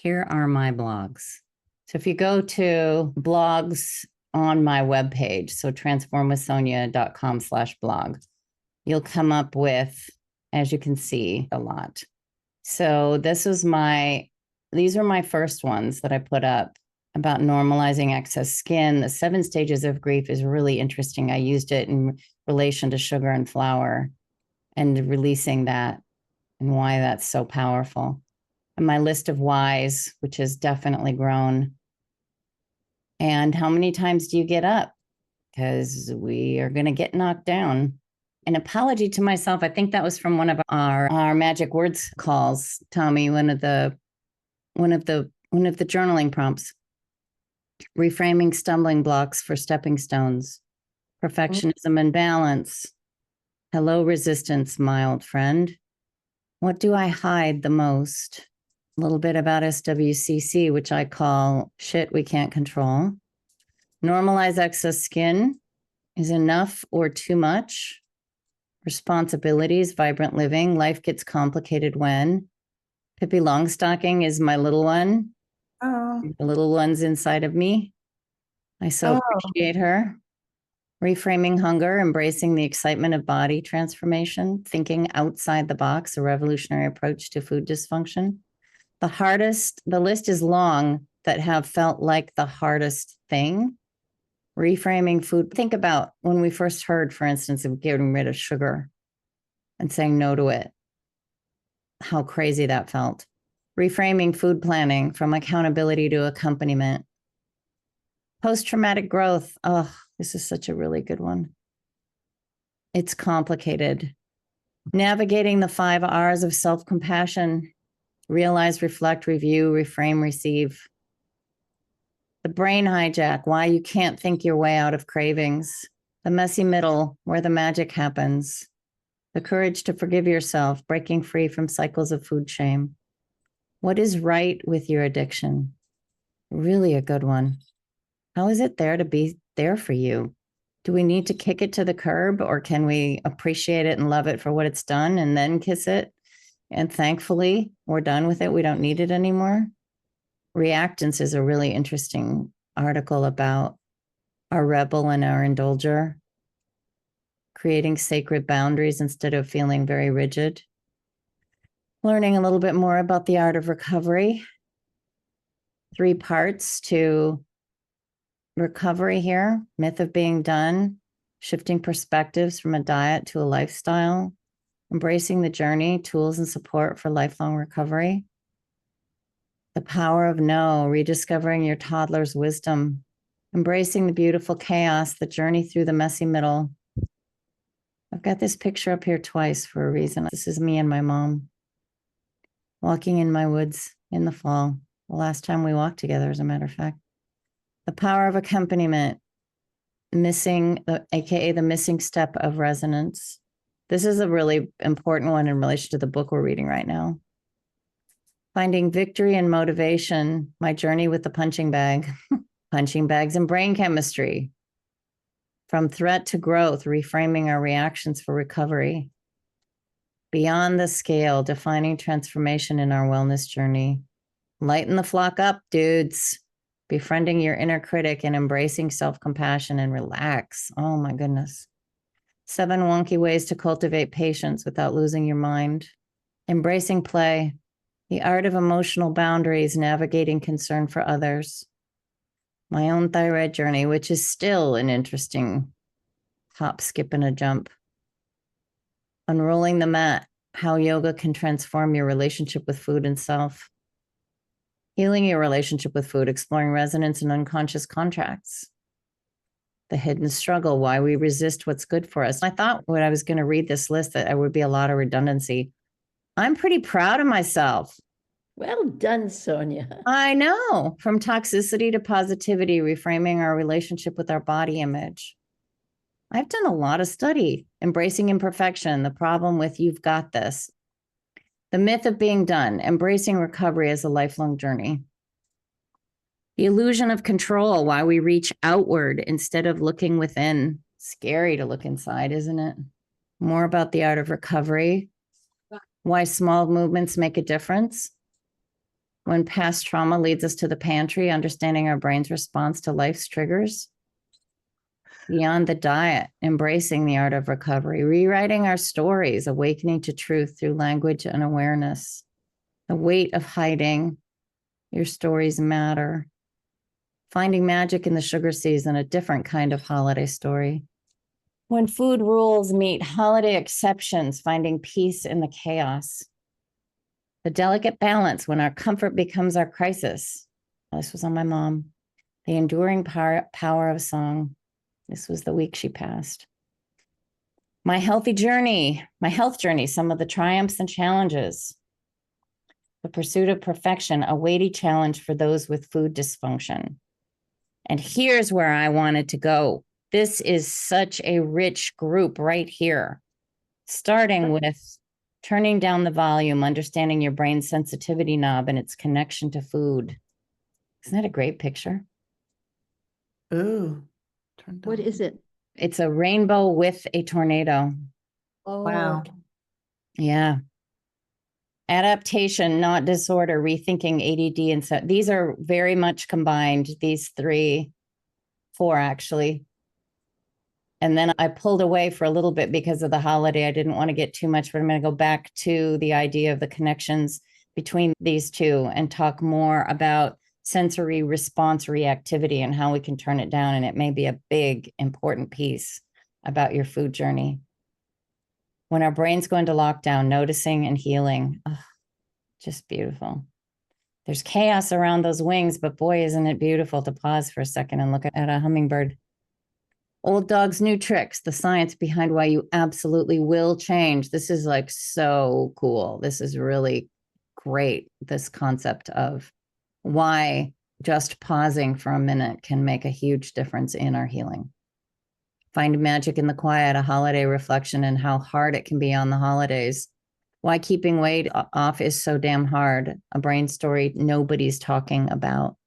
Here are my blogs. So if you go to blogs on my webpage, so transformwithsonia.com/blog, you'll come up with, as you can see, a lot. So these are my first ones that I put up about normalizing excess skin. The 7 stages of grief is really interesting. I used it in relation to sugar and flour and releasing that and why that's so powerful. And my list of whys, which has definitely grown. And how many times do you get up? Because we are going to get knocked down. An apology to myself. I think that was from one of our magic words calls, Tommy, one of the journaling prompts. Reframing stumbling blocks for stepping stones. Perfectionism and balance. Hello, resistance, my old friend. What do I hide the most? A little bit about SWCC, which I call shit we can't control. Normalize excess skin. Is enough or too much? Responsibilities, vibrant living. Life gets complicated when. Pippi Longstocking is my little one. Oh. The little one's inside of me. I so appreciate her. Reframing hunger, embracing the excitement of body transformation, thinking outside the box, a revolutionary approach to food dysfunction. The list is long that have felt like the hardest thing. Reframing food. Think about when we first heard, for instance, of getting rid of sugar and saying no to it, how crazy that felt. Reframing food planning from accountability to accompaniment. Post-traumatic growth. Oh, this is such a really good one. It's complicated. Navigating the 5 R's of self-compassion. Realize, reflect, review, reframe, receive. The brain hijack, why you can't think your way out of cravings. The messy middle, where the magic happens. The courage to forgive yourself, breaking free from cycles of food shame. What is right with your addiction? Really a good one. How is it there to be there for you? Do we need to kick it to the curb, or can we appreciate it and love it for what it's done and then kiss it? And thankfully, we're done with it. We don't need it anymore. Reactance is a really interesting article about our rebel and our indulger, creating sacred boundaries instead of feeling very rigid. Learning a little bit more about the art of recovery. 3 parts to recovery here. Myth of being done, shifting perspectives from a diet to a lifestyle, embracing the journey, tools and support for lifelong recovery. The power of no, rediscovering your toddler's wisdom, embracing the beautiful chaos, the journey through the messy middle. I've got this picture up here twice for a reason. This is me and my mom walking in my woods in the fall. The last time we walked together, as a matter of fact. The power of accompaniment, AKA the missing step of resonance. This is a really important one in relation to the book we're reading right now. Finding victory and motivation, my journey with the punching bag, punching bags and brain chemistry. From threat to growth, reframing our reactions for recovery. Beyond the scale, defining transformation in our wellness journey. Lighten the flock up, dudes. Befriending your inner critic and embracing self-compassion and relax. Oh my goodness. 7 wonky ways to cultivate patience without losing your mind. Embracing play. The art of emotional boundaries, navigating concern for others. My own thyroid journey, which is still an interesting hop, skip, and a jump. Unrolling the mat, how yoga can transform your relationship with food and self. Healing your relationship with food, exploring resonance and unconscious contracts. The hidden struggle, why we resist what's good for us. I thought when I was going to read this list that there would be a lot of redundancy. I'm pretty proud of myself. Well done, Sonia. I know. From toxicity to positivity, reframing our relationship with our body image. I've done a lot of study. Embracing imperfection, the problem with you've got this. The myth of being done, embracing recovery as a lifelong journey. The illusion of control, why we reach outward instead of looking within. Scary to look inside, isn't it? More about the art of recovery, why small movements make a difference. When past trauma leads us to the pantry, understanding our brain's response to life's triggers. Beyond the diet, embracing the art of recovery, rewriting our stories, awakening to truth through language and awareness. The weight of hiding, your stories matter. Finding magic in the sugar season, a different kind of holiday story. When food rules meet holiday exceptions, finding peace in the chaos. The delicate balance when our comfort becomes our crisis. This was on my mom. The enduring power of song. This was the week she passed. My health journey, some of the triumphs and challenges. The pursuit of perfection, a weighty challenge for those with food dysfunction. And here's where I wanted to go. This is such a rich group right here, starting with turning down the volume, understanding your brain sensitivity knob and its connection to food. Isn't that a great picture? Ooh. What is it? It's a rainbow with a tornado. Oh, Wow. Yeah. Adaptation, not disorder, rethinking ADD. And so these are very much combined, these four actually. And then I pulled away for a little bit because of the holiday. I didn't want to get too much, but I'm going to go back to the idea of the connections between these two and talk more about sensory response reactivity and how we can turn it down. And it may be a big, important piece about your food journey. When our brains go into lockdown, noticing and healing, just beautiful. There's chaos around those wings, but boy, isn't it beautiful to pause for a second and look at a hummingbird. Old dogs, new tricks, the science behind why you absolutely will change. This is like so cool. This is really great. This concept of why just pausing for a minute can make a huge difference in our healing. Find magic in the quiet, a holiday reflection, and how hard it can be on the holidays. Why keeping weight off is so damn hard. A brain story nobody's talking about.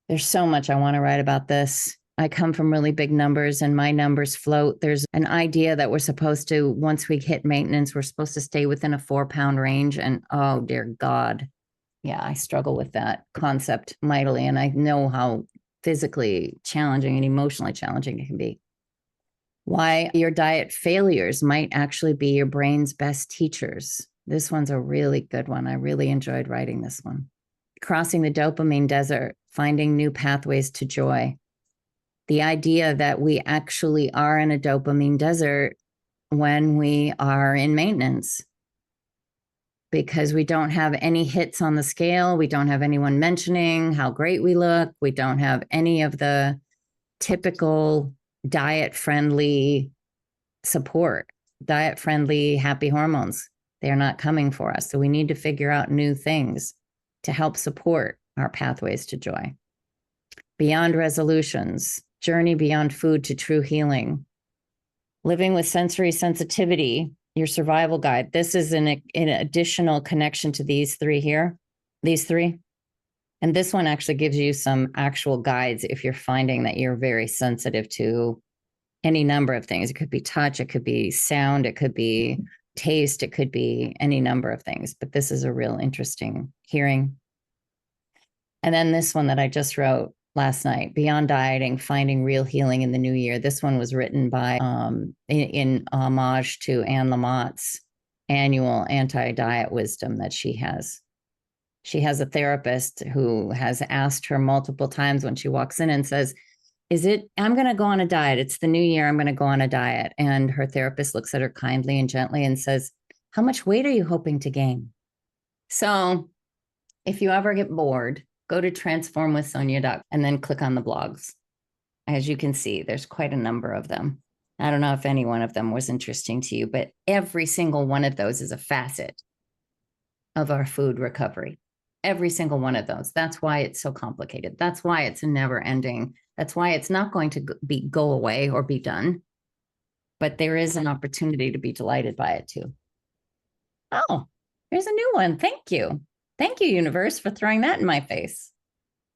There's so much I want to write about this. I come from really big numbers and my numbers float. There's an idea that we're supposed to, once we hit maintenance, we're supposed to stay within a 4-pound range. And oh, dear God. Yeah, I struggle with that concept mightily. And I know how physically challenging and emotionally challenging it can be. Why your diet failures might actually be your brain's best teachers. This one's a really good one. I really enjoyed writing this one. Crossing the dopamine desert, finding new pathways to joy. The idea that we actually are in a dopamine desert when we are in maintenance, because we don't have any hits on the scale. We don't have anyone mentioning how great we look. We don't have any of the typical diet-friendly support, diet-friendly happy hormones. They're not coming for us. So we need to figure out new things to help support our pathways to joy. Beyond resolutions, journey beyond food to true healing. Living with sensory sensitivity, your survival guide. This is an additional connection to these three here, these three. And this one actually gives you some actual guides if you're finding that you're very sensitive to any number of things. It could be touch, it could be sound, it could be taste, it could be any number of things. But this is a real interesting hearing. And then this one that I just wrote last night, Beyond Dieting, Finding Real Healing in the New Year. This one was written by, in homage to Anne Lamott's annual anti-diet wisdom that she has. She has a therapist who has asked her multiple times when she walks in and says, I'm going to go on a diet. It's the new year. I'm going to go on a diet. And her therapist looks at her kindly and gently and says, how much weight are you hoping to gain? So if you ever get bored, go to transformwithsonia.com and then click on the blogs. As you can see, there's quite a number of them. I don't know if any one of them was interesting to you, but every single one of those is a facet of our food recovery. Every single one of those. That's why it's so complicated. That's why it's a never ending. That's why it's not going to go away or be done. But there is an opportunity to be delighted by it too. Oh, here's a new one. Thank you. Thank you, universe, for throwing that in my face.